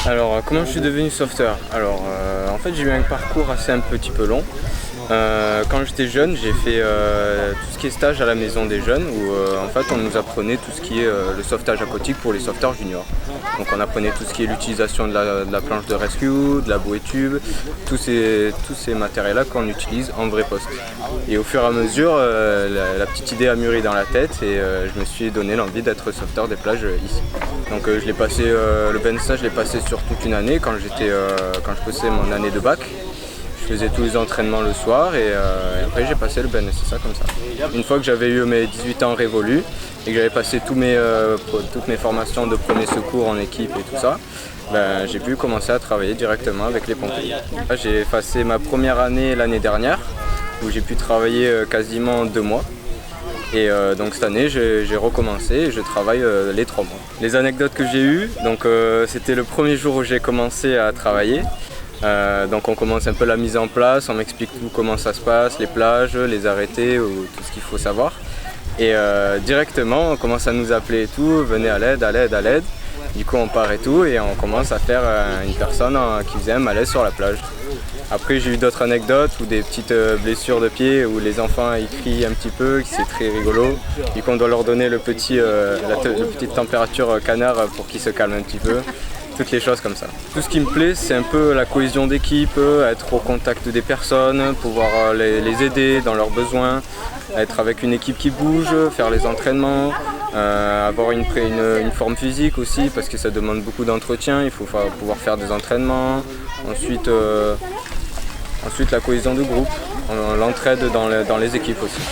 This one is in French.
Alors, comment je suis devenu sauveteur? Alors, en fait, j'ai eu un parcours assez un petit peu long. Quand j'étais jeune, j'ai fait tout ce qui est stage à la maison des jeunes où en fait on nous apprenait tout ce qui est le sauvetage aquatique pour les sauveteurs juniors. Donc on apprenait tout ce qui est l'utilisation de la planche de rescue, de la bouée tube, tous ces matériels-là qu'on utilise en vrai poste. Et au fur et à mesure, la petite idée a mûri dans la tête et je me suis donné l'envie d'être sauveteur des plages ici. Donc je l'ai passé, le BNSA je l'ai passé sur toute une année quand je passais mon année de bac. Je faisais tous les entraînements le soir et après j'ai passé le BNSSA comme ça. Une fois que j'avais eu mes 18 ans révolus et que j'avais passé toutes mes formations de premier secours en équipe et tout ça, ben, j'ai pu commencer à travailler directement avec les pompiers. J'ai passé ma première année l'année dernière où j'ai pu travailler quasiment 2 mois. Et donc cette année j'ai recommencé et je travaille les 3 mois. Les anecdotes que j'ai eues, donc c'était le premier jour où j'ai commencé à travailler. Donc on commence un peu la mise en place, on m'explique tout comment ça se passe, les plages, les arrêtés, ou tout ce qu'il faut savoir. Et directement on commence à nous appeler et tout, venez à l'aide, à l'aide, à l'aide. Du coup on part et tout et on commence à faire une personne qui faisait un malaise sur la plage. Après j'ai eu d'autres anecdotes ou des petites blessures de pied où les enfants ils crient un petit peu, c'est très rigolo. Du coup on doit leur donner la petite température canard pour qu'ils se calment un petit peu. Toutes les choses comme ça. Tout ce qui me plaît, c'est un peu la cohésion d'équipe, être au contact des personnes, pouvoir les aider dans leurs besoins, être avec une équipe qui bouge, faire les entraînements, avoir une forme physique aussi parce que ça demande beaucoup d'entretien, il faut pouvoir faire des entraînements. Ensuite la cohésion de groupe, l'entraide dans les équipes aussi.